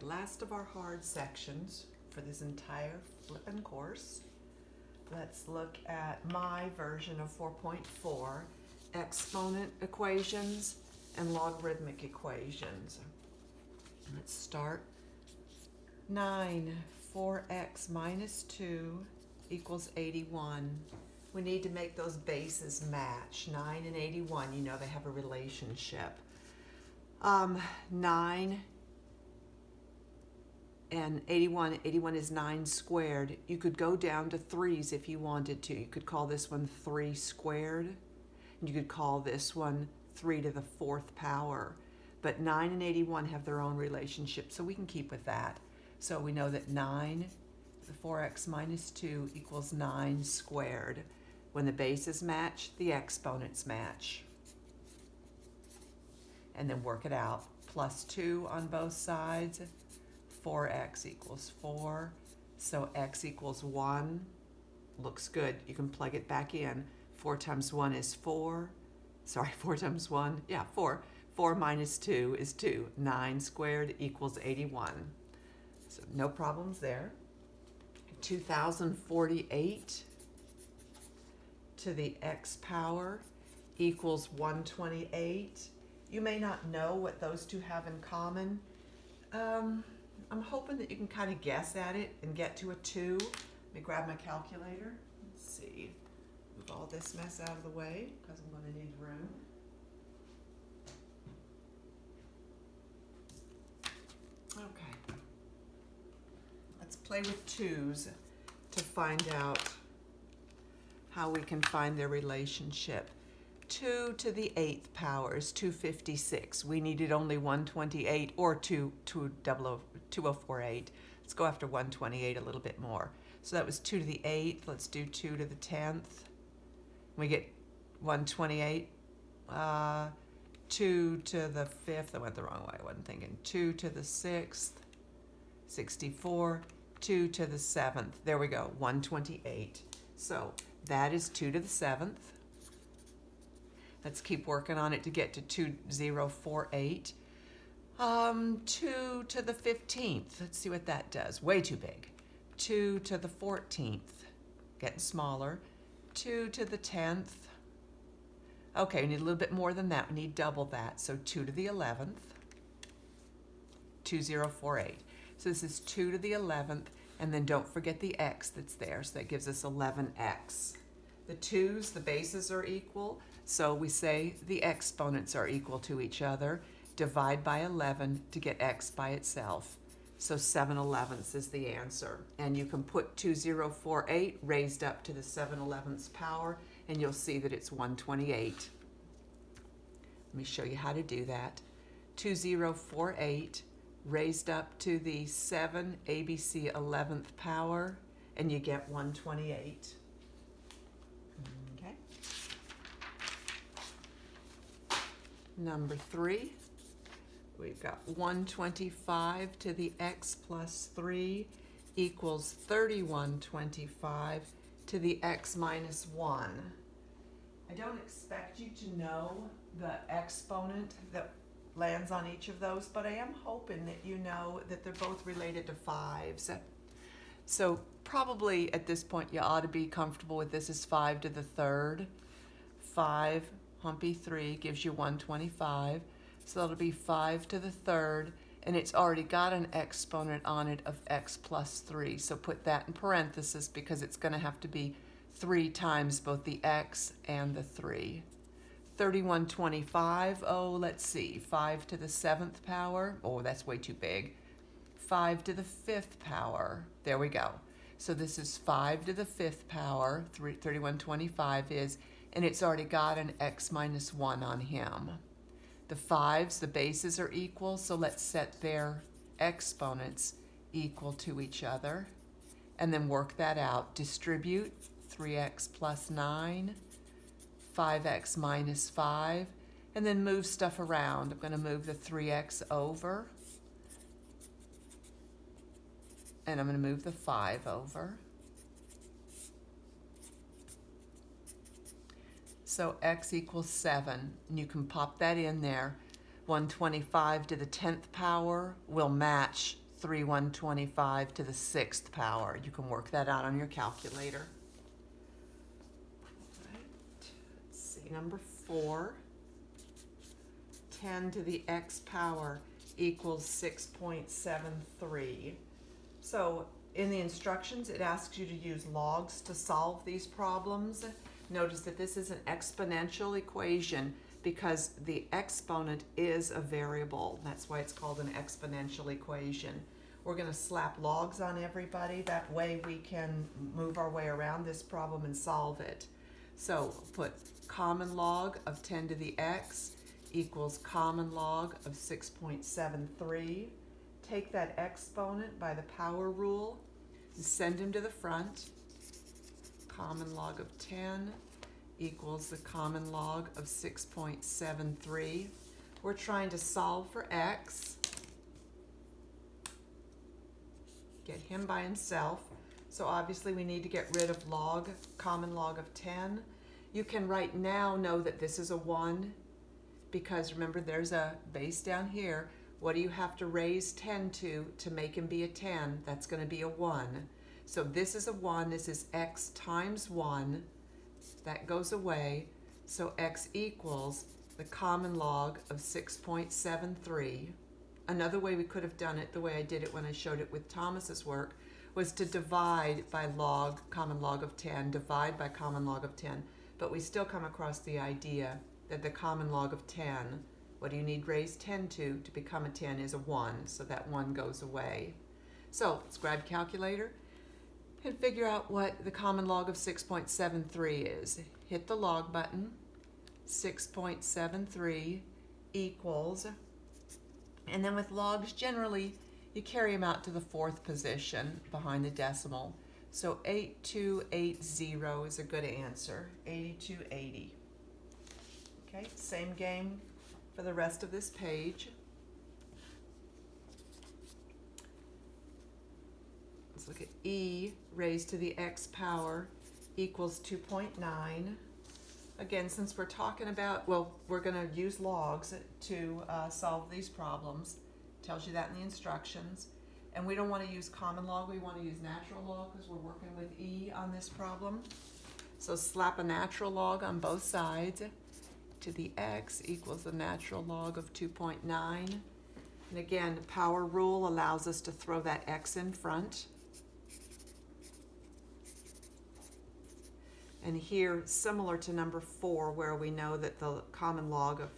last of our hard sections for this entire flippin' course. Let's look at my version of 4.4, exponent equations and logarithmic equations. Let's start. 9, 4x minus 2 equals 81. We need to make those bases match. 9 and 81, you know they have a relationship. 9 and 81 is 9 squared. You could go down to 3's if you wanted to. You could call this one 3 squared. And you could call this one 3 to the 4th power. But 9 and 81 have their own relationship, so we can keep with that. So we know that 9 to the 4x minus 2 equals 9 squared. When the bases match, the exponents match. And then work it out. Plus 2 on both sides. 4x equals 4. So x equals 1. Looks good. You can plug it back in. 4 times 1 is 4. Sorry, 4 times 1. Yeah, 4. 4 minus 2 is 2. 9 squared equals 81. So no problems there. 2048 to the x power equals 128. You may not know what those two have in common. I'm hoping that you can kind of guess at it and get to a 2. Let me grab my calculator. Let's see. Move all this mess out of the way because I'm going to need room. Okay. Let's play with 2's to find out how we can find their relationship. 2 to the 8th power is 256. We needed only 128 or 2048. Let's go after 128 a little bit more. So that was 2 to the 8th. Let's do 2 to the 10th. We get 128. 2 to the 5th. I went the wrong way. I wasn't thinking. 2 to the 6th. 64. 2 to the 7th. There we go. 128. So that is 2 to the 7th. Let's keep working on it to get to 2048. 2 to the 15th. Let's see what that does. Way too big. 2 to the 14th. Getting smaller. 2 to the 10th. Okay, we need a little bit more than that. We need double that. So 2 to the 11th. 2048. So this is 2 to the 11th. And then don't forget the x that's there. So that gives us 11x. The 2's, the bases are equal. So we say the exponents are equal to each other. Divide by 11 to get x by itself. So 7/11ths is the answer. And you can put 2048 raised up to the 7/11ths power, and you'll see that it's 128. Let me show you how to do that. 2048 raised up to the 7 ABC 11th power, and you get 128. Okay. Number 3, we've got 125 to the x plus 3 equals 3125 to the x minus 1. I don't expect you to know the exponent that lands on each of those, but I am hoping that you know that they're both related to 5's. So probably at this point you ought to be comfortable with this as 5 to the 3rd. 5 humpy 3 gives you 125. So that'll be 5 to the 3rd, and it's already got an exponent on it of x plus 3. So put that in parentheses because it's going to have to be 3 times both the x and the 3. 3125, oh, let's see, 5 to the 7th power. Oh, that's way too big. 5 to the 5th power. There we go. So this is 5 to the 5th power, 3125 is, and it's already got an x minus 1 on him. The 5's, the bases are equal, so let's set their exponents equal to each other. And then work that out. Distribute 3x plus 9. 5x minus 5, and then move stuff around. I'm going to move the 3x over, and I'm going to move the 5 over. So x equals 7, and you can pop that in there. 125 to the 10th power will match 3125 to the 6th power. You can work that out on your calculator. All right. Let's see, number 4. 10 to the x power equals 6.73. So in the instructions, it asks you to use logs to solve these problems. Notice that this is an exponential equation because the exponent is a variable. That's why it's called an exponential equation. We're going to slap logs on everybody. That way we can move our way around this problem and solve it. So put common log of 10 to the x equals common log of 6.73. Take that exponent by the power rule and send him to the front. Common log of 10 equals the common log of 6.73. We're trying to solve for x. Get him by himself. So obviously we need to get rid of log, common log of 10. You can right now know that this is a 1 because remember there's a base down here. What do you have to raise 10 to make him be a 10? That's going to be a 1. So this is a 1. This is x times 1. That goes away. So x equals the common log of 6.73. Another way we could have done it, the way I did it when I showed it with Thomas's work, was to divide by log, common log of 10, divide by common log of 10. But we still come across the idea that the common log of 10, what do you need raised 10 to become a 10 is a 1, so that 1 goes away. So let's grab calculator and figure out what the common log of 6.73 is. Hit the log button. 6.73 equals, and then with logs generally you carry them out to the 4th position behind the decimal. So 8280 is a good answer. 8280. Okay, same game for the rest of this page. Let's look at e raised to the x power equals 2.9. Again, since we're talking about, well, we're going to use logs to solve these problems. Tells you that in the instructions. And we don't want to use common log, we want to use natural log because we're working with e on this problem. So slap a natural log on both sides. To the x equals the natural log of 2.9. And again, power rule allows us to throw that x in front. And here, similar to number 4, where we know that the common log of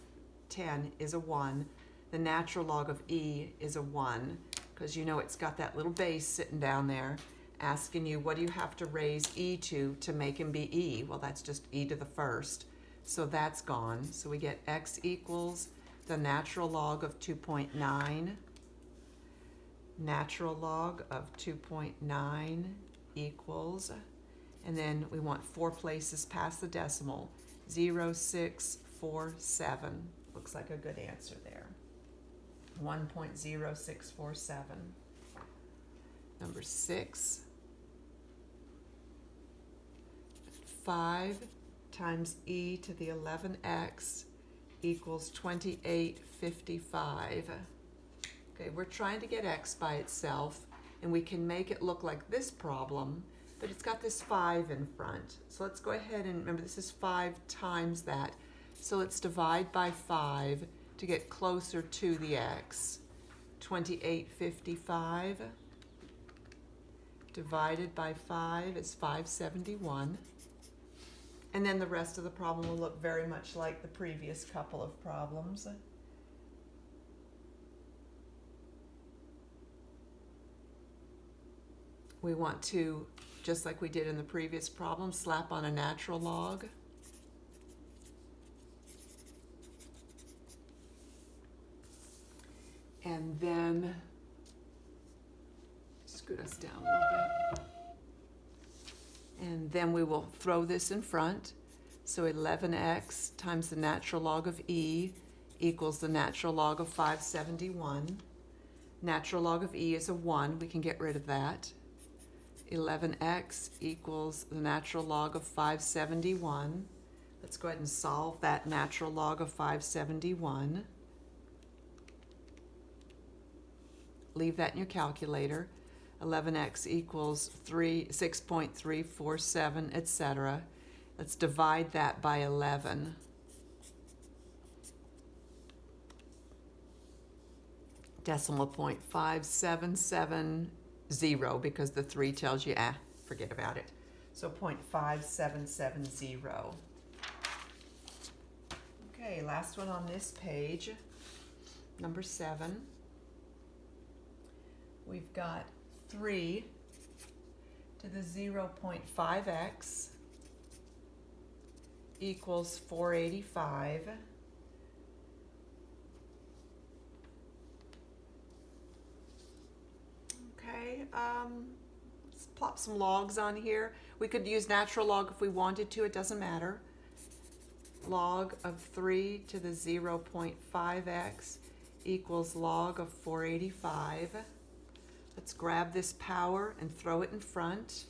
10 is a 1, the natural log of e is a 1, because you know it's got that little base sitting down there asking you what do you have to raise e to make him be e? Well, that's just e to the 1st. So that's gone. So we get x equals the natural log of 2.9. Natural log of 2.9 equals, and then we want 4 places past the decimal, 0.647. Looks like a good answer there. 1.0647. Number 6. 5 times e to the 11x equals 2855. Okay, we're trying to get x by itself, and we can make it look like this problem, but it's got this 5 in front. So let's go ahead and remember this is 5 times that. So let's divide by 5 to get closer to the x. 2855 divided by 5 is 571. And then the rest of the problem will look very much like the previous couple of problems. We want to, just like we did in the previous problem, slap on a natural log. And then scoot us down a little bit. And then we will throw this in front. So 11x times the natural log of e equals the natural log of 571. Natural log of e is a 1. We can get rid of that. 11x equals the natural log of 571. Let's go ahead and solve that natural log of 571. leave that in your calculator. 11x equals 6.347, etc. Let's divide that by 11. Decimal point 5770, because the 3 tells you, forget about it. So 0.5770. Okay, last one on this page, number 7. We've got 3 to the 0.5x equals 485. Okay, let's plop some logs on here. We could use natural log if we wanted to, it doesn't matter. Log of 3 to the 0.5x equals log of 485. Let's grab this power and throw it in front.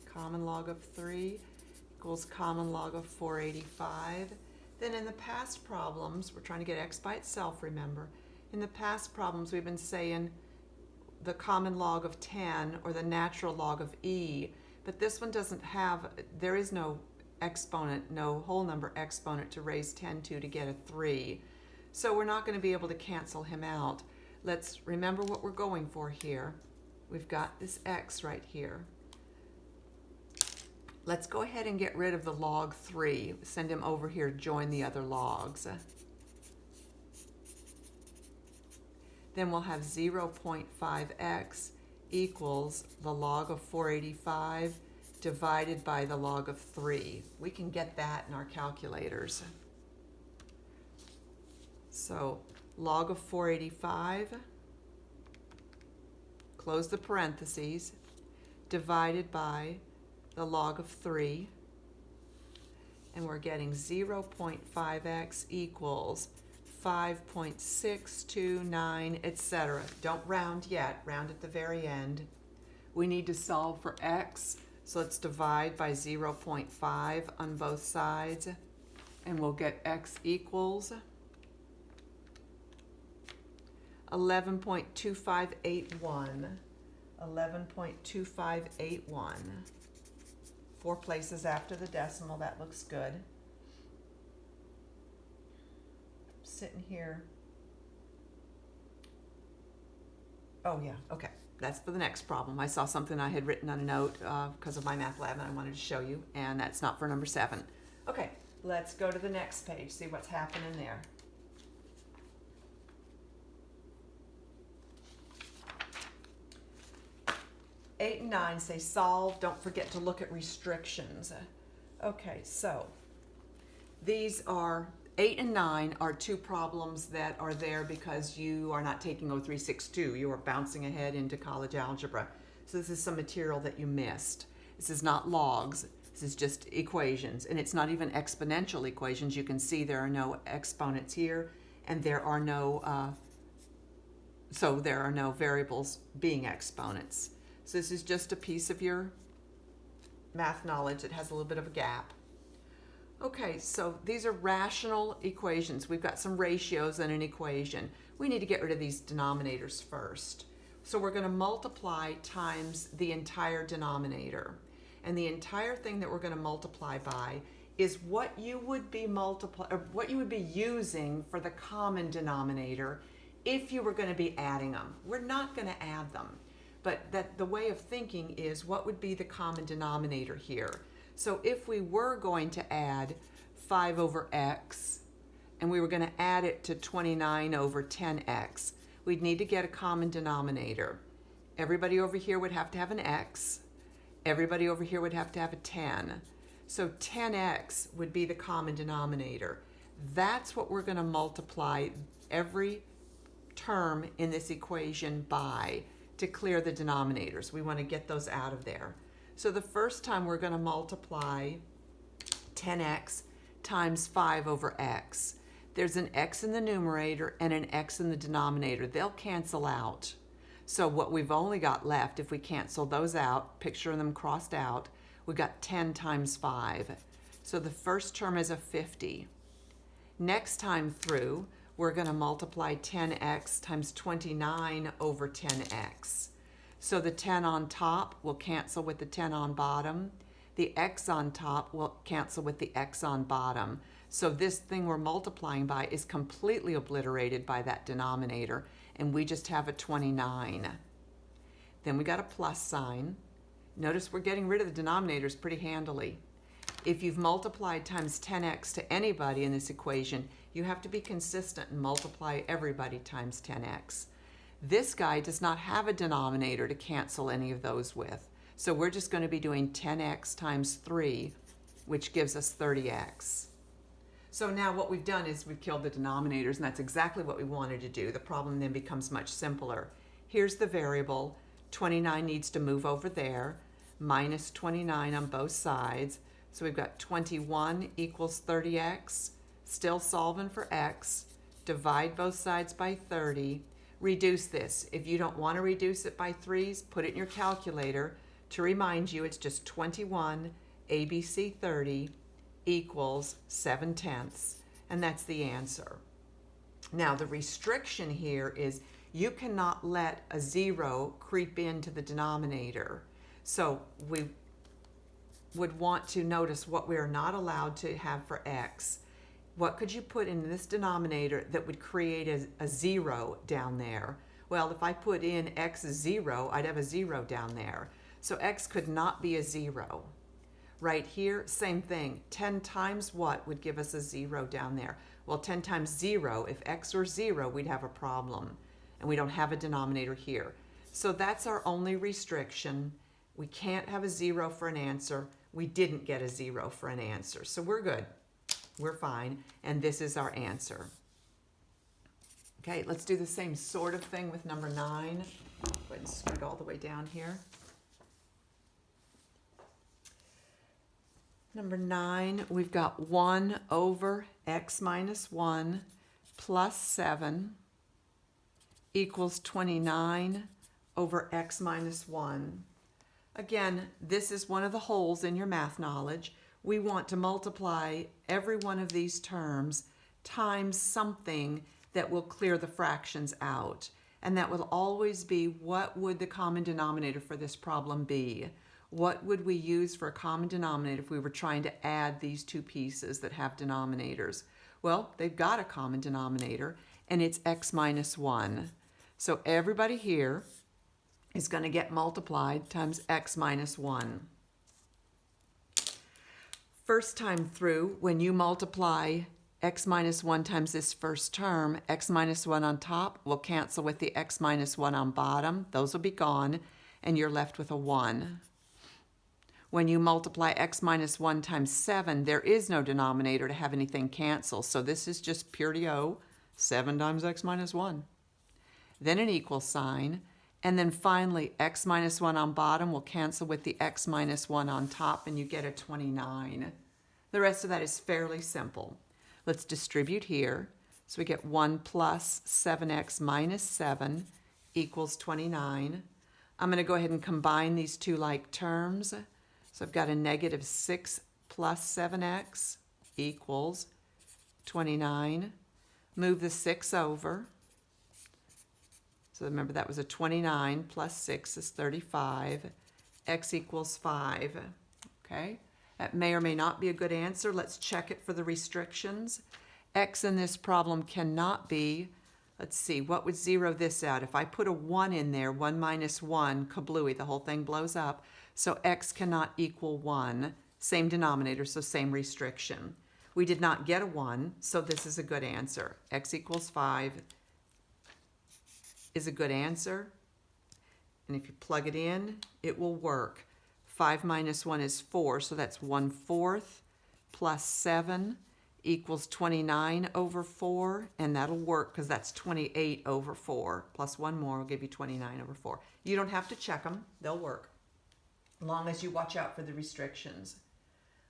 Common log of 3 equals common log of 485. Then in the past problems, we're trying to get x by itself, remember. In the past problems, we've been saying the common log of 10 or the natural log of e, but this one doesn't have, there is no exponent, no whole number exponent to raise 10 to get a 3. So we're not going to be able to cancel him out. Let's remember what we're going for here. We've got this x right here. Let's go ahead and get rid of the log 3. Send him over here to join the other logs. Then we'll have 0.5x equals the log of 485 divided by the log of 3. We can get that in our calculators. So log of 485, close the parentheses, divided by the log of 3, and we're getting 0.5x equals 5.629, etc. Don't round yet, round at the very end. We need to solve for x, so let's divide by 0.5 on both sides, and we'll get x equals 11.2581. 11.2581. 4 places after the decimal, that looks good. Sitting here. Oh yeah, okay. That's for the next problem. I saw something I had written on a note because of my math lab, and I wanted to show you, and that's not for number 7. Okay, let's go to the next page, see what's happening there. Eight and 9 say solve. Don't forget to look at restrictions. Okay, so these are 8 and 9 are 2 problems that are there because you are not taking 0362. You are bouncing ahead into college algebra. So this is some material that you missed. This is not logs. This is just equations. And it's not even exponential equations. You can see there are no exponents here, and there are no, so there are no variables being exponents. So this is just a piece of your math knowledge that has a little bit of a gap. Okay, so these are rational equations. We've got some ratios and an equation. We need to get rid of these denominators first. So we're going to multiply times the entire denominator. And the entire thing that we're going to multiply by is what you would be using for the common denominator if you were going to be adding them. We're not going to add them. But that the way of thinking is what would be the common denominator here. So if we were going to add 5 over x, and we were going to add it to 29 over 10x, we'd need to get a common denominator. Everybody over here would have to have an x. Everybody over here would have to have a 10. So 10x would be the common denominator. That's what we're going to multiply every term in this equation by to clear the denominators. We want to get those out of there. So the first time we're going to multiply 10x times 5 over x. There's an x in the numerator and an x in the denominator. They'll cancel out. So what we've only got left, if we cancel those out, picture them crossed out, we've got 10 times 5. So the first term is a 50. Next time through, we're going to multiply 10x times 29 over 10x. So the 10 on top will cancel with the 10 on bottom. The x on top will cancel with the x on bottom. So this thing we're multiplying by is completely obliterated by that denominator, and we just have a 29. Then we got a plus sign. Notice we're getting rid of the denominators pretty handily. If you've multiplied times 10x to anybody in this equation, you have to be consistent and multiply everybody times 10x. This guy does not have a denominator to cancel any of those with. So we're just going to be doing 10x times 3, which gives us 30x. So now what we've done is we've killed the denominators, and that's exactly what we wanted to do. The problem then becomes much simpler. Here's the variable. 29 needs to move over there, minus 29 on both sides. So we've got 21 equals 30x. Still solving for x. Divide both sides by 30. Reduce this. If you don't want to reduce it by 3's, put it in your calculator. To remind you, it's just 21 ABC 30 equals 7/10, and that's the answer. Now the restriction here is you cannot let a 0 creep into the denominator. So we would want to notice what we are not allowed to have for x. What could you put in this denominator that would create a 0 down there? Well, if I put in x is 0, I'd have a 0 down there. So x could not be a 0. Right here, same thing. 10 times what would give us a 0 down there? Well, 10 times 0, if x were 0, we'd have a problem. And we don't have a denominator here. So that's our only restriction. We can't have a 0 for an answer. We didn't get a 0 for an answer. So we're good. We're fine. And this is our answer. Okay, let's do the same sort of thing with number 9. Go ahead and scoot all the way down here. Number 9, we've got 1 over x minus 1 plus 7 equals 29 over x minus 1. Again, this is one of the holes in your math knowledge. We want to multiply every one of these terms times something that will clear the fractions out. And that will always be, what would the common denominator for this problem be? What would we use for a common denominator if we were trying to add these two pieces that have denominators? Well, they've got a common denominator, and it's x minus 1. So everybody here is going to get multiplied times x minus 1. First time through, when you multiply x minus 1 times this first term, x minus 1 on top will cancel with the x minus 1 on bottom. Those will be gone, and you're left with a 1. When you multiply x minus 1 times 7, there is no denominator to have anything cancel. So this is just pure to O, 7 times x minus 1. Then an equal sign. And then finally, x minus 1 on bottom will cancel with the x minus 1 on top, and you get a 29. The rest of that is fairly simple. Let's distribute here. So we get 1 plus 7x minus 7 equals 29. I'm going to go ahead and combine these two like terms. So I've got a negative 6 plus 7x equals 29. Move the 6 over. So remember that was a 29 plus 6 is 35. X equals 5. Okay? That may or may not be a good answer. Let's check it for the restrictions. X in this problem cannot be, let's see, what would zero this out? If I put a 1 in there, 1 minus 1, kablooey, the whole thing blows up. So x cannot equal 1. Same denominator, so same restriction. We did not get a 1, so this is a good answer. X equals 5 is a good answer. And if you plug it in, it will work. 5 minus 1 is 4, so that's 1/4 plus 7 equals 29 over 4, and that'll work because that's 28 over 4. Plus 1 more will give you 29 over 4. You don't have to check them. They'll work, as long as you watch out for the restrictions.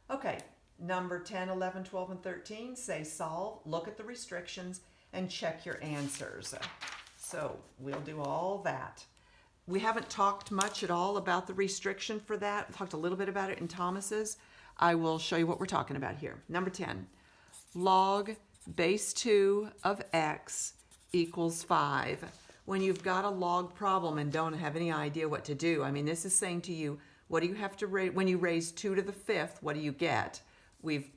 Okay, number 10, 11, 12, and 13 say solve, look at the restrictions, and check your answers. So we'll do all that. We haven't talked much at all about the restriction for that. We talked a little bit about it in Thomas's. I will show you what we're talking about here. Number 10, log base 2 of x equals 5. When you've got a log problem and don't have any idea what to do, I mean, this is saying to you, what do you have to raise? When you raise 2 to the 5th, what do you get? We've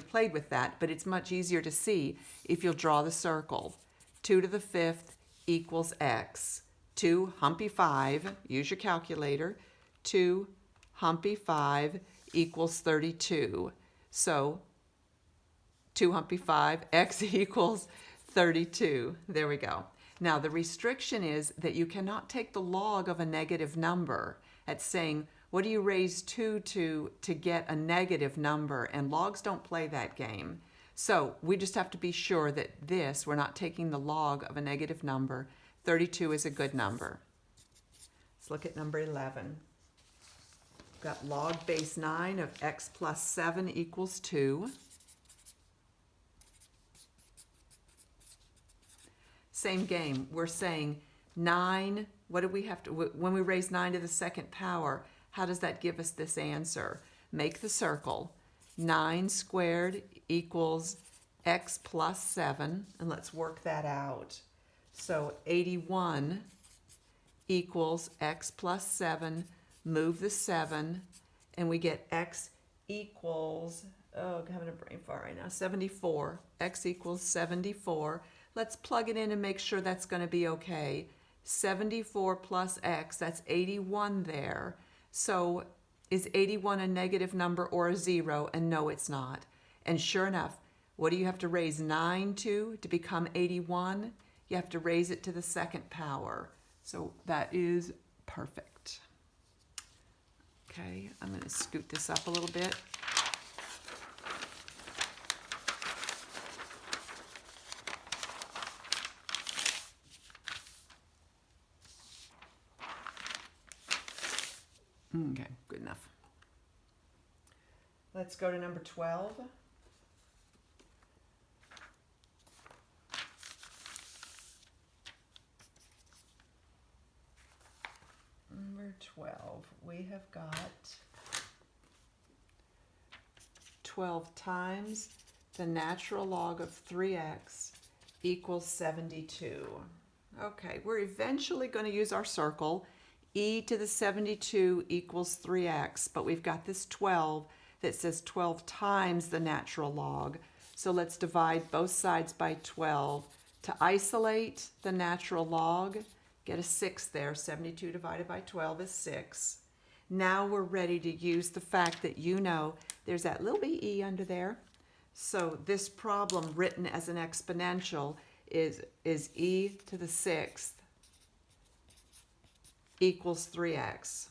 played with that, but it's much easier to see if you'll draw the circle. 2 to the 5th equals x. 2 humpy 5, use your calculator. 2 humpy 5 equals 32. So 2 humpy 5, x equals 32. There we go. Now the restriction is that you cannot take the log of a negative number. It's saying, what do you raise 2 to get a negative number? And logs don't play that game. So we just have to be sure that we're not taking the log of a negative number. 32 is a good number. Let's look at number 11. We've got log base 9 of x plus 7 equals 2. Same game. We're saying 9, what do we have to, when we raise 9 to the second power, how does that give us this answer? Make the circle. 9 squared equals x plus 7, and let's work that out. So 81 equals x plus 7, move the 7, and we get x equals, oh, I'm having a brain fart right now, 74. X equals 74. Let's plug it in and make sure that's going to be okay. 74 plus x, that's 81 there. So is 81 a negative number or a 0? And no, it's not. And sure enough, what do you have to raise 9 to become 81? You have to raise it to the second power. So that is perfect. Okay, I'm going to scoot this up a little bit. Okay, good enough. Let's go to number 12. Number 12, we have got 12 times the natural log of 3x equals 72. Okay, we're eventually going to use our circle. E to the 72 equals 3x, but we've got this 12 that says 12 times the natural log. So let's divide both sides by 12. To isolate the natural log, get a 6 there. 72 divided by 12 is 6. Now we're ready to use the fact that there's that little bitty e under there. So this problem written as an exponential is e to the 6th equals 3x.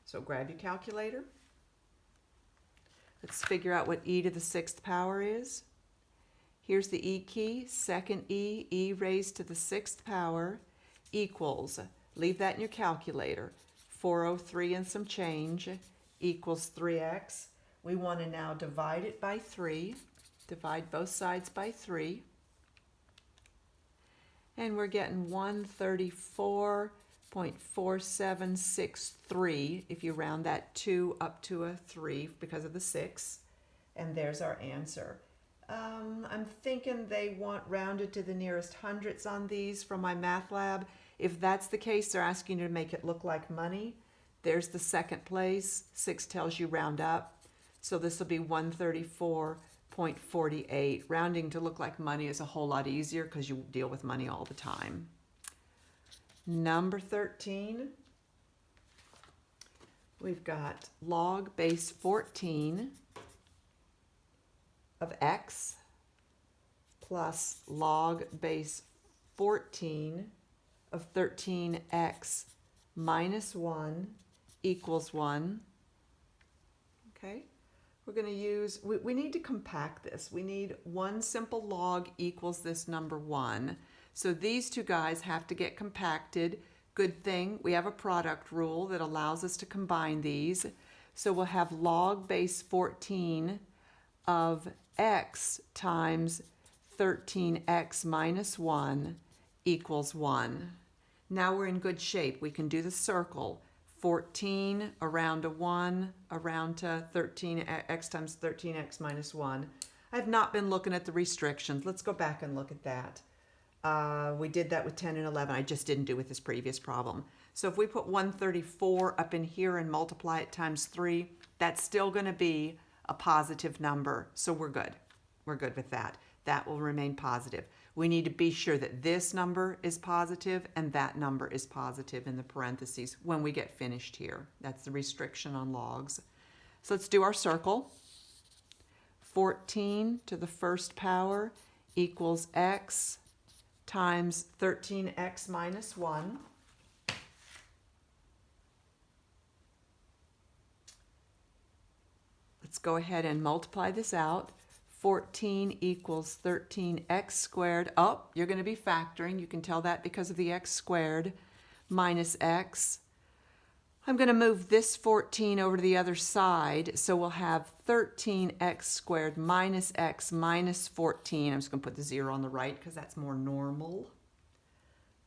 So grab your calculator. Let's figure out what e to the 6th power is. Here's the e key, second e raised to the 6th power equals, leave that in your calculator, 403 and some change equals 3x. We want to now divide it by 3, divide both sides by 3. And we're getting 134.4763 if you round that 2 up to a 3 because of the 6. And there's our answer. I'm thinking they want rounded to the nearest hundreds on these from my math lab. If that's the case, they're asking you to make it look like money. There's the second place. 6 tells you round up. So this will be 134.48. Rounding to look like money is a whole lot easier because you deal with money all the time. Number 13, we've got log base 14 of x plus log base 14 of 13x minus 1 equals 1. Okay. We're going to use, we need to compact this. We need one simple log equals this number 1. So these two guys have to get compacted. Good thing we have a product rule that allows us to combine these. So we'll have log base 14 of x times 13x minus 1 equals 1. Now we're in good shape. We can do the circle. 14 around to 1, around to 13, x times 13x minus 1. I have not been looking at the restrictions. Let's go back and look at that. We did that with 10 and 11. I just didn't do with this previous problem. So if we put 134 up in here and multiply it times 3, that's still going to be a positive number. So we're good. We're good with that. That will remain positive. We need to be sure that this number is positive and that number is positive in the parentheses when we get finished here. That's the restriction on logs. So let's do our circle. 14 to the first power equals x times 13x minus 1. Let's go ahead and multiply this out. 14 equals 13x squared. Oh, you're going to be factoring. You can tell that because of the x squared minus x. I'm going to move this 14 over to the other side, so we'll have 13x squared minus x minus 14. I'm just going to put the 0 on the right because that's more normal.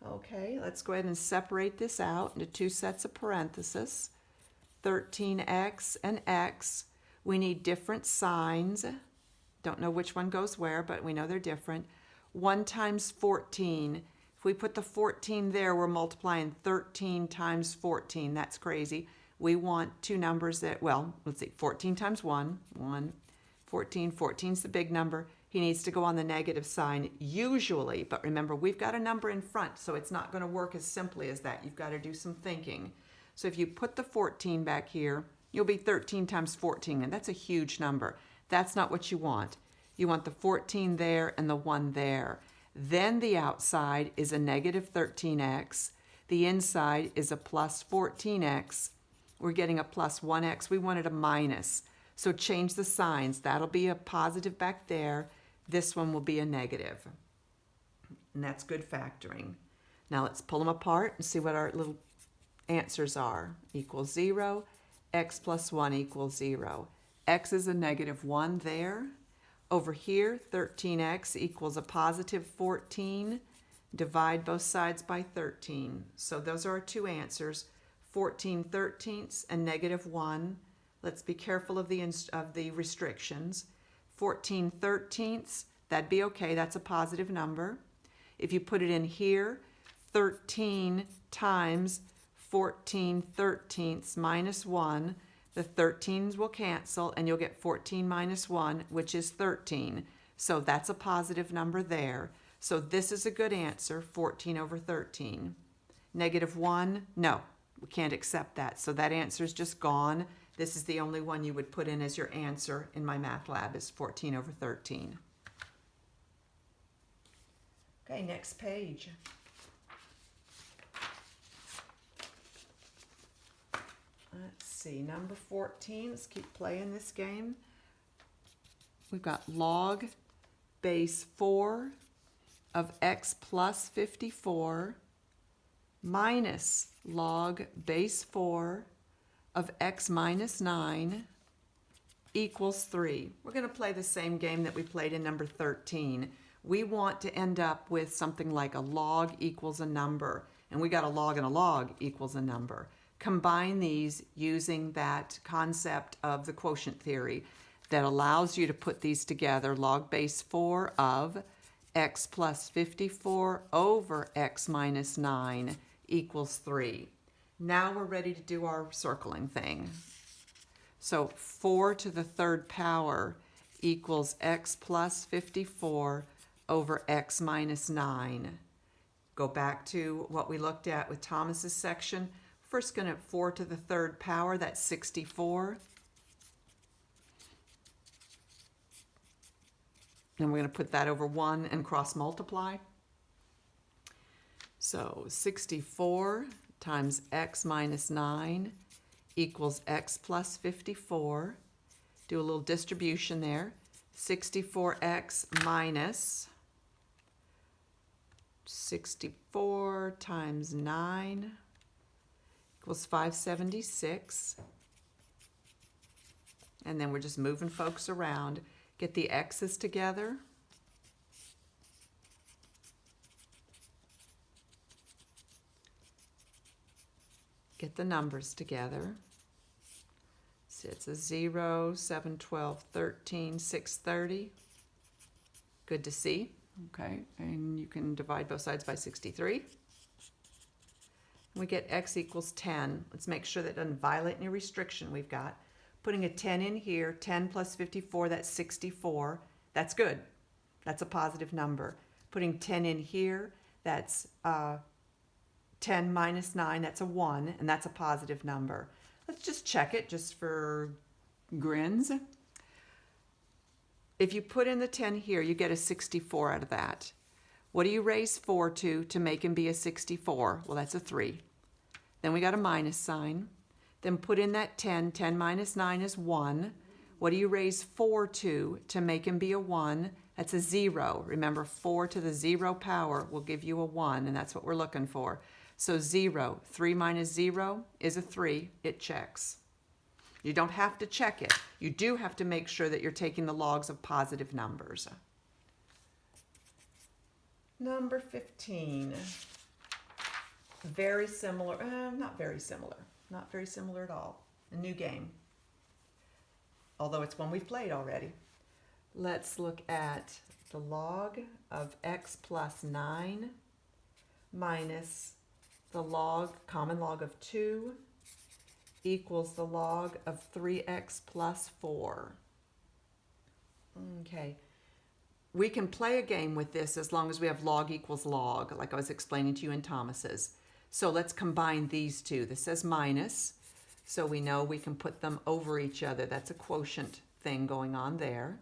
Okay, let's go ahead and separate this out into two sets of parentheses. 13x and x. We need different signs. Don't know which one goes where, but we know they're different. 1 times 14. If we put the 14 there, we're multiplying 13 times 14. That's crazy. We want two numbers that, well, let's see, 14 times 1, 1. 14, 14's the big number. He needs to go on the negative sign usually, but remember, we've got a number in front, so it's not going to work as simply as that. You've got to do some thinking. So if you put the 14 back here, you'll be 13 times 14, and that's a huge number. That's not what you want. You want the 14 there and the 1 there. Then the outside is a negative 13x. The inside is a plus 14x. We're getting a plus 1x. We wanted a minus. So change the signs. That'll be a positive back there. This one will be a negative. And that's good factoring. Now let's pull them apart and see what our little answers are. Equals 0. X plus 1 equals 0. X is a negative 1 there. Over here, 13x equals a positive 14. Divide both sides by 13. So those are our two answers, 14/13 and negative 1. Let's be careful of the restrictions. 14/13, that'd be okay. That's a positive number. If you put it in here, 13 times 14/13 minus 1, the 13s will cancel and you'll get 14 minus 1, which is 13. So that's a positive number there. So this is a good answer, 14 over 13. Negative 1, no, we can't accept that. So that answer is just gone. This is the only one you would put in as your answer in my math lab is 14 over 13. Okay, next page. Let's see, number 14, let's keep playing this game. We've got log base 4 of x plus 54 minus log base 4 of x minus 9 equals 3. We're going to play the same game that we played in number 13. We want to end up with something like a log equals a number, and we got a log and a log equals a number. Combine these using that concept of the quotient theory that allows you to put these together. Log base 4 of x plus 54 over x minus 9 equals 3. Now we're ready to do our circling thing. So 4 to the third power equals x plus 54 over x minus 9. Go back to what we looked at with Thomas's section. First going to 4 to the third power, that's 64. And we're going to put that over 1 and cross multiply. So 64 times x minus 9 equals x plus 54. Do a little distribution there. 64x minus 64 times 9 equals 576. And then we're just moving folks around. Get the x's together. get the numbers together. So it's a 0, 7, 12, 13, 6, 30. Good to see. Okay, and you can divide both sides by 63. We get x equals 10. Let's make sure that doesn't violate any restriction we've got. Putting a 10 in here, 10 plus 54, that's 64. That's good. That's a positive number. Putting 10 in here, that's 10 minus 9, that's a 1, and that's a positive number. Let's just check it just for grins. If you put in the 10 here, you get a 64 out of that. What do you raise 4 to make him be a 64? Well, that's a 3. Then we got a minus sign. Then put in that 10. 10 minus 9 is 1. What do you raise 4 to make him be a 1? That's a 0. Remember, 4 to the 0 power will give you a 1, and that's what we're looking for. So 0, 3 minus 0 is a 3. It checks. You don't have to check it. You do have to make sure that you're taking the logs of positive numbers. Number 15. Very similar, not very similar at all. A new game. Although it's one we've played already. Let's look at the log of x plus 9 minus the common log of 2 equals the log of 3x plus 4. Okay. We can play a game with this as long as we have log equals log, like I was explaining to you in Thomas's. So let's combine these two. This says minus, so we know we can put them over each other. That's a quotient thing going on there.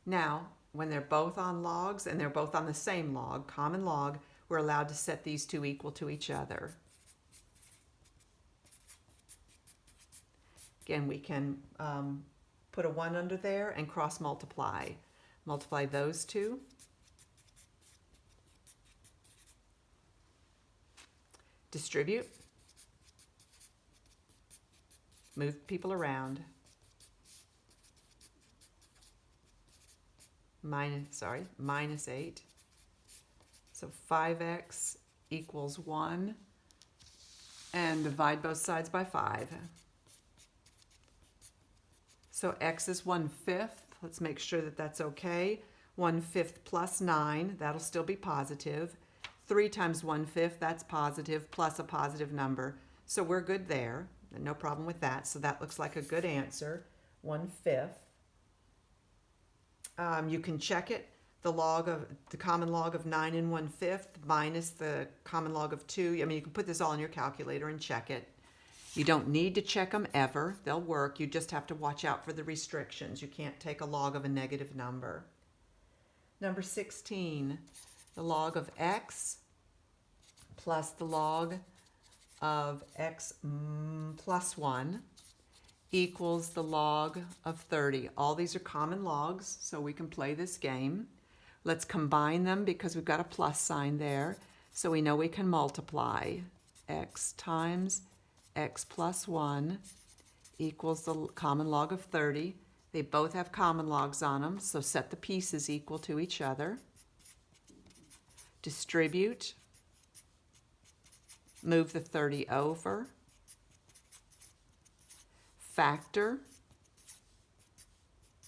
Now, when they're both on logs and they're both on the same log, common log, we're allowed to set these two equal to each other. Again, we can put a 1 under there and cross multiply. Multiply those two. Distribute. Move people around. Minus 8. So 5x equals 1. And divide both sides by 5. So x is 1/5. Let's make sure that that's okay. 1/5 plus 9, that'll still be positive. 3 times 1/5, that's positive, plus a positive number. So we're good there. No problem with that. So that looks like a good answer. 1/5. You can check it. The common log of 9 and 1/5 minus the common log of 2. I mean, you can put this all in your calculator and check it. You don't need to check them ever. They'll work. You just have to watch out for the restrictions. You can't take a log of a negative number. Number 16, the log of x plus the log of x plus 1 equals the log of 30. All these are common logs, so we can play this game. Let's combine them because we've got a plus sign there, so we know we can multiply. X times x plus 1 equals the common log of 30. They both have common logs on them, so set the pieces equal to each other. Distribute. Move the 30 over. Factor.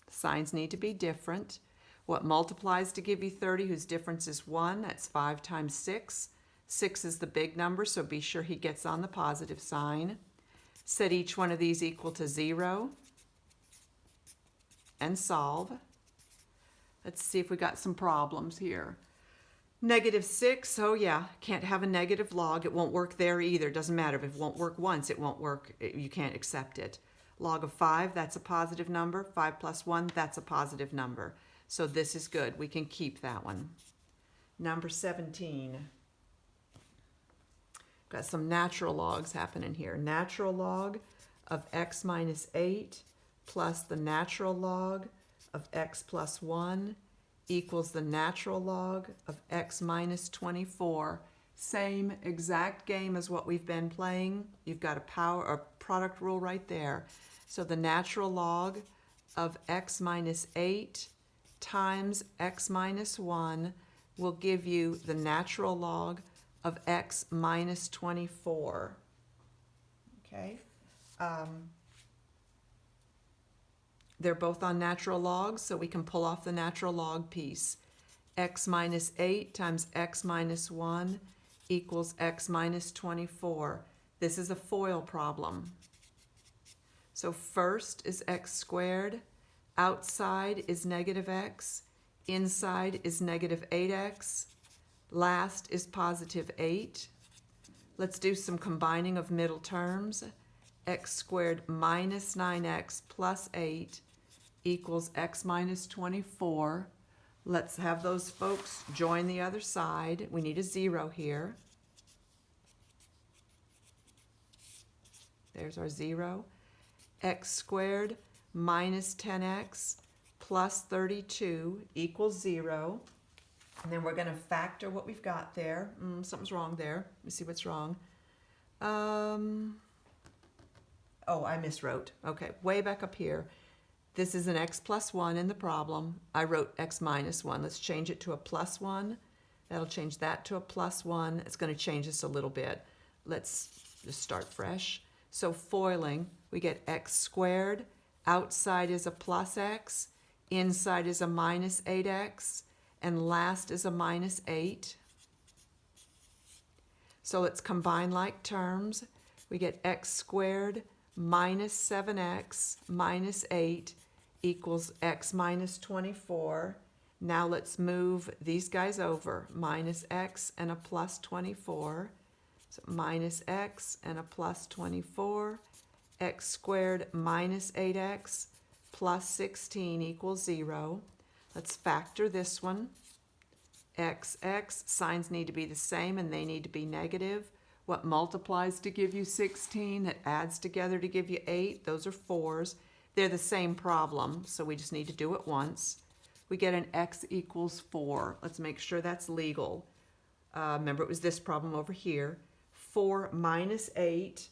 Signs need to be different. What multiplies to give you 30, whose difference is 1? That's 5 times 6. 6 is the big number, so be sure he gets on the positive sign. Set each one of these equal to 0 and solve. Let's see if we got some problems here. -6, oh yeah, can't have a negative log. It won't work there either. Doesn't matter. If it won't work once, it won't work. You can't accept it. Log of 5, that's a positive number. 5 plus 1, that's a positive number. So this is good. We can keep that one. Number 17. Got some natural logs happening here. Natural log of x minus 8 plus the natural log of x plus 1 equals the natural log of x minus 24. Same exact game as what we've been playing. You've got a product rule right there. So the natural log of x minus 8 times x minus 1 will give you the natural log of x minus 24. Okay. They're both on natural logs, so we can pull off the natural log piece. X minus 8 times x minus 1 equals x minus 24. This is a FOIL problem. So first is x squared, outside is negative x, inside is negative 8x, last is positive 8. Let's do some combining of middle terms. X squared minus 9x plus 8 equals x minus 24. Let's have those folks join the other side. We need a 0 here. There's our 0. X squared minus 10x plus 32 equals 0. And then we're going to factor what we've got there. Something's wrong there. Let me see what's wrong. Oh, I miswrote. Okay, way back up here. This is an x plus 1 in the problem. I wrote x minus 1. Let's change it to a plus 1. That'll change that to a plus 1. It's going to change this a little bit. Let's just start fresh. So foiling, we get x squared. Outside is a plus x. Inside is a minus 8x. And last is a minus 8. So let's combine like terms. We get x squared minus 7x minus 8 equals x minus 24. Now let's move these guys over. Minus x and a plus 24. So minus x and a plus 24. X squared minus 8x plus 16 equals 0. Let's factor this one. X, signs need to be the same and they need to be negative. What multiplies to give you 16? That adds together to give you 8. Those are 4s. They're the same problem, so we just need to do it once. We get an x equals 4. Let's make sure that's legal. Remember, it was this problem over here. 4 minus 8,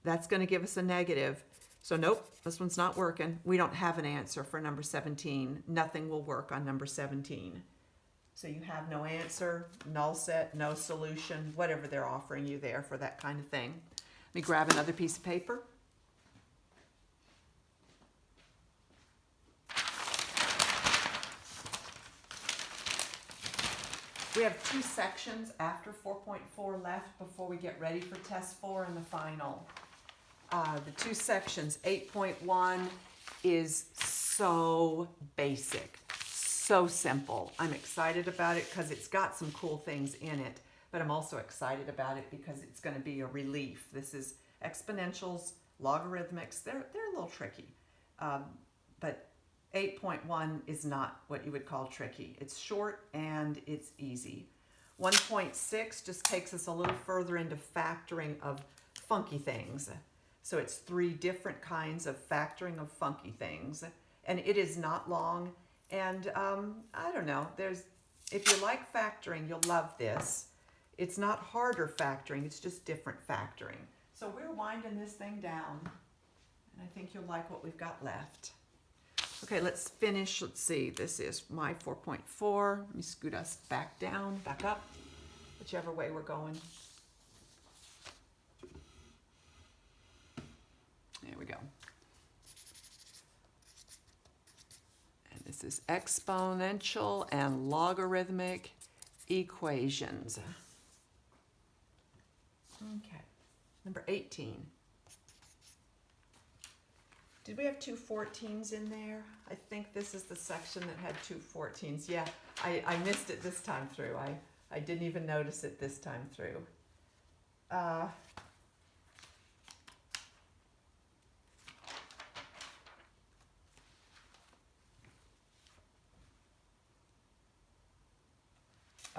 that's going to give us a negative. So nope, this one's not working. We don't have an answer for number 17. Nothing will work on number 17. So you have no answer, null set, no solution, whatever they're offering you there for that kind of thing. Let me grab another piece of paper. We have 2 sections after 4.4 left before we get ready for test 4 and the final. The 2 sections, 8.1 is so basic. So simple. I'm excited about it because it's got some cool things in it, but I'm also excited about it because it's going to be a relief. This is exponentials, logarithmics. They're a little tricky, but 8.1 is not what you would call tricky. It's short and it's easy. 1.6 just takes us a little further into factoring of funky things. So it's 3 different kinds of factoring of funky things, and it is not long. And I don't know, if you like factoring, you'll love this. It's not harder factoring, it's just different factoring. So we're winding this thing down, and I think you'll like what we've got left. Okay, let's finish. Let's see, this is my 4.4. Let me scoot us back down, back up, whichever way we're going. There we go. This is exponential and logarithmic equations. Okay, number 18. Did we have 2 14s in there? I think this is the section that had 2 14s. Yeah, I missed it this time through. I didn't even notice it this time through.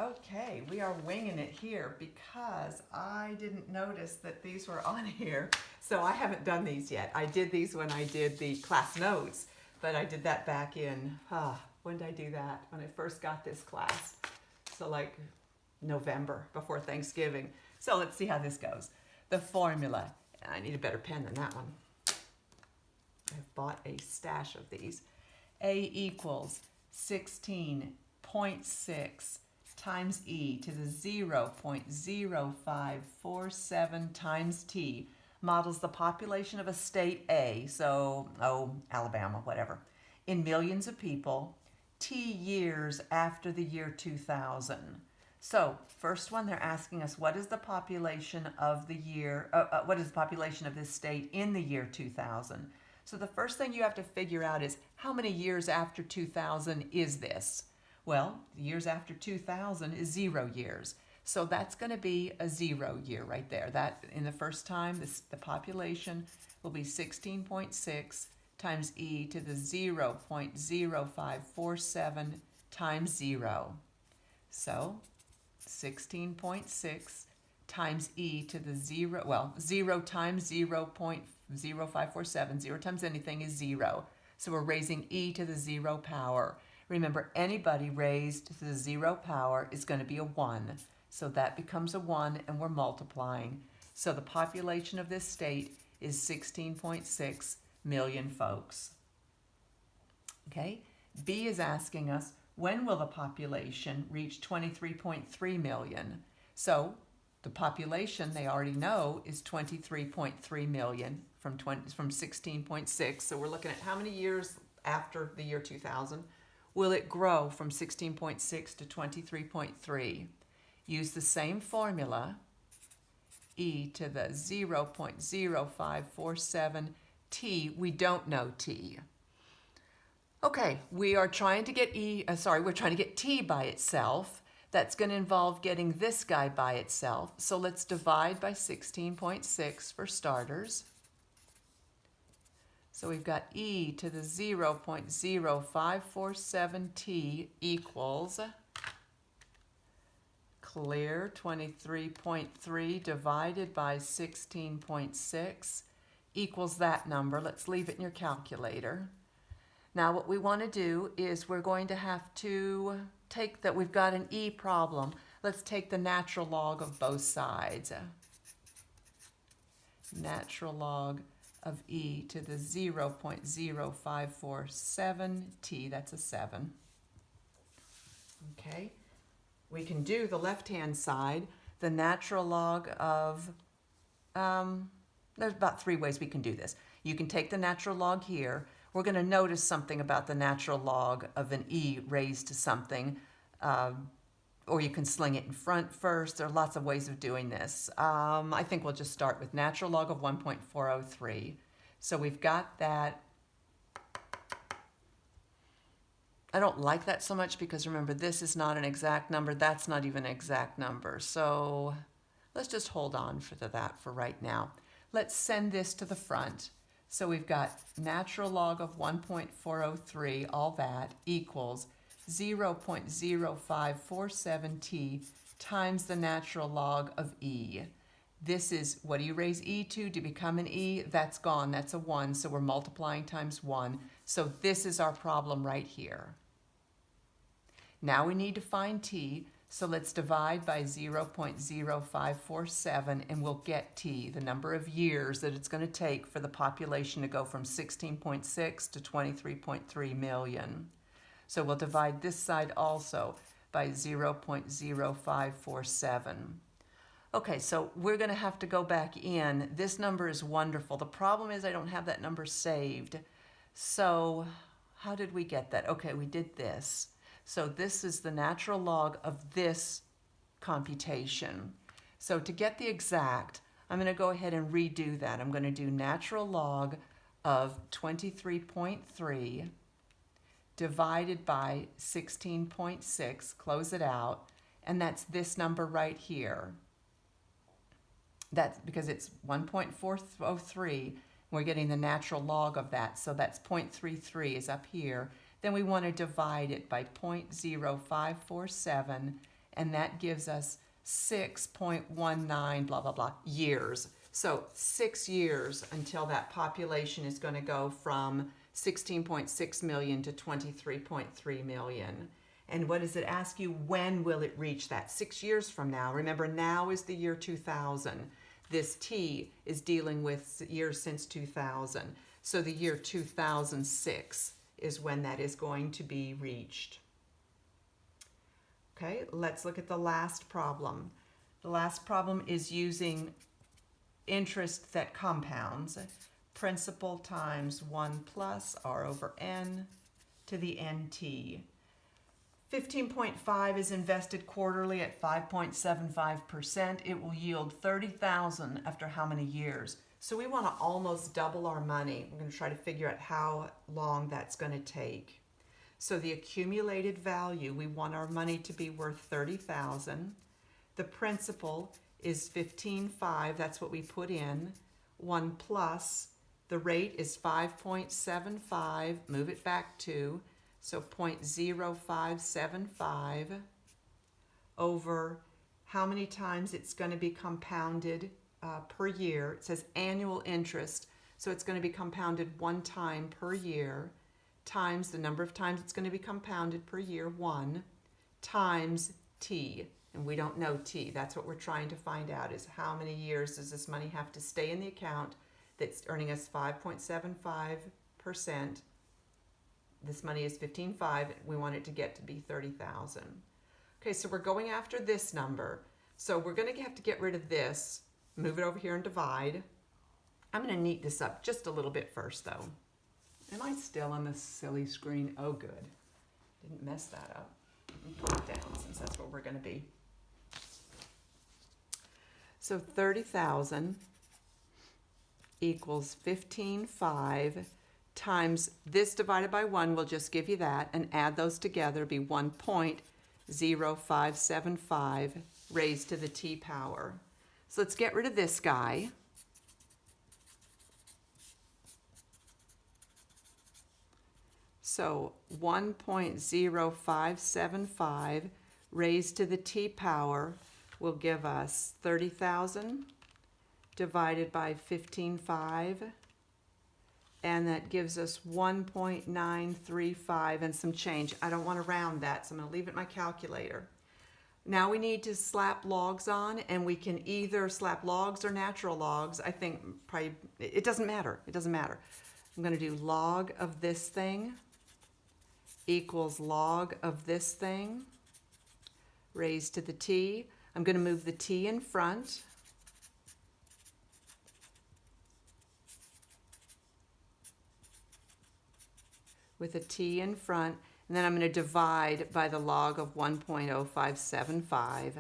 Okay, we are winging it here because I didn't notice that these were on here. So I haven't done these yet. I did these when I did the class notes, but I did that back in, when did I do that? When I first got this class. So like November, before Thanksgiving. So let's see how this goes. The formula, I need a better pen than that one. I've bought a stash of these. A equals 16.6 times e to the 0.0547 times t models the population of a state A, so, Alabama, whatever, in millions of people, t years after the year 2000. So, first one, they're asking us, what is the population of the year, what is the population of this state in the year 2000? So the first thing you have to figure out is, how many years after 2000 is this? Well, the years after 2000 is 0 years. So that's going to be a 0 year right there. That, in the first time, the population will be 16.6 times e to the 0.0547 times 0. So 16.6 times e to the 0 times 0.0547, 0 times anything is 0. So we're raising e to the 0 power. Remember, anybody raised to the 0 power is going to be a 1. So that becomes a 1, and we're multiplying. So the population of this state is 16.6 million folks. Okay? B is asking us, when will the population reach 23.3 million? So the population, they already know, is 23.3 million from 16.6. So we're looking at how many years after the year 2000 will it grow from 16.6 to 23.3. Use the same formula, e to the 0.0547 t. We don't know t. Okay, we are trying to get we're trying to get t by itself. That's going to involve getting this guy by itself. So let's divide by 16.6 for starters. So we've got e to the 0.0547t equals, clear, 23.3 divided by 16.6 equals that number. Let's leave it in your calculator. Now what we want to do is we're going to have to take that we've got an e problem. Let's take the natural log of both sides. Natural log of e to the 0.0547 t, that's a 7. Okay, we can do the left-hand side, the natural log of, there's about 3 ways we can do this. You can take the natural log here. We're going to notice something about the natural log of an e raised to something, or you can sling it in front first. There are lots of ways of doing this. I think we'll just start with natural log of 1.403. So we've got that. I don't like that so much because remember, this is not an exact number. That's not even an exact number. So let's just hold on for that for right now. Let's send this to the front. So we've got natural log of 1.403, all that, equals 0.0547t times the natural log of e. This is, what do you raise e to become an e? That's gone, that's a 1, so we're multiplying times 1. So this is our problem right here. Now we need to find t, so let's divide by 0.0547 and we'll get t, the number of years that it's going to take for the population to go from 16.6 to 23.3 million. So we'll divide this side also by 0.0547. Okay, so we're going to have to go back in. This number is wonderful. The problem is I don't have that number saved. So how did we get that? Okay, we did this. So this is the natural log of this computation. So to get the exact, I'm going to go ahead and redo that. I'm going to do natural log of 23.3 divided by 16.6, close it out, and that's this number right here. That's because it's 1.403, we're getting the natural log of that, so that's 0.33 is up here. Then we want to divide it by 0.0547, and that gives us 6.19 blah, blah, blah years. So 6 years until that population is going to go from 16.6 million to 23.3 million. And what does it ask you? When will it reach that? 6 years from now. Remember, now is the year 2000. This T is dealing with years since 2000. So the year 2006 is when that is going to be reached. Okay, let's look at the last problem. The last problem is using interest that compounds. Principal times 1 plus r over n to the nt. 15.5 is invested quarterly at 5.75%. It will yield $30,000 after how many years? So we want to almost double our money. We're going to try to figure out how long that's going to take. So the accumulated value, we want our money to be worth $30,000. The principal is 15.5, that's what we put in. 1 plus, the rate is 5.75, move it back 2, so 0.0575 over how many times it's going to be compounded per year. It says annual interest, so it's going to be compounded 1 time per year, times the number of times it's going to be compounded per year, 1, times t. And we don't know t. That's what we're trying to find out, is how many years does this money have to stay in the account that's earning us 5.75%. This money is 15.5. We want it to get to be 30,000. Okay, so we're going after this number. So we're going to have to get rid of this, move it over here and divide. I'm going to neat this up just a little bit first, though. Am I still on this silly screen? Oh, good. Didn't mess that up. Let me put it down since that's where we're going to be. So 30,000 equals 15.5 times this divided by 1 will just give you that, and add those together, be 1.0575 raised to the t power. So let's get rid of this guy. So 1.0575 raised to the t power will give us 30,000 divided by 15.5, and that gives us 1.935 and some change. I don't want to round that, so I'm going to leave it in my calculator. Now we need to slap logs on, and we can either slap logs or natural logs. I think probably, it doesn't matter. It doesn't matter. I'm going to do log of this thing equals log of this thing raised to the t. I'm going to move the t in front. With a t in front, and then I'm going to divide by the log of 1.0575.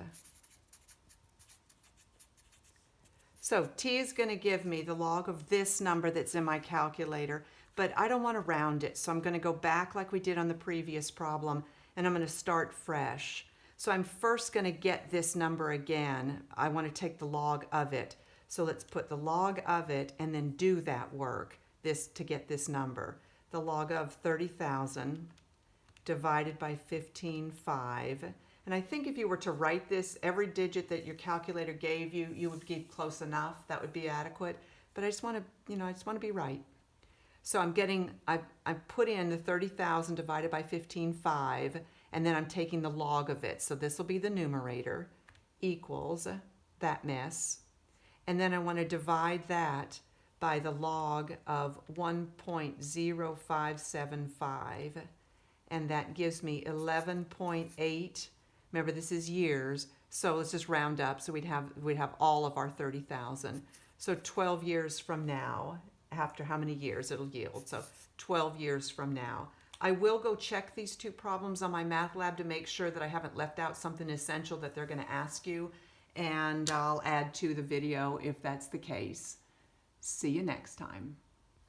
So t is going to give me the log of this number that's in my calculator, but I don't want to round it, so I'm going to go back like we did on the previous problem, and I'm going to start fresh. So I'm first going to get this number again. I want to take the log of it. So let's put the log of it and then do that work, this to get this number. The log of 30,000 divided by 15.5. And I think if you were to write this, every digit that your calculator gave you, you would get close enough. That would be adequate. But I just want to, I just want to be right. So I put in the 30,000 divided by 15.5, and then I'm taking the log of it. So this will be the numerator, equals that mess. And then I want to divide that by the log of 1.0575, and that gives me 11.8. Remember, this is years, so let's just round up. So we'd have all of our 30,000. So 12 years from now, after how many years it'll yield. So 12 years from now. I will go check these two problems on my math lab to make sure that I haven't left out something essential that they're going to ask you, and I'll add to the video if that's the case. See you next time.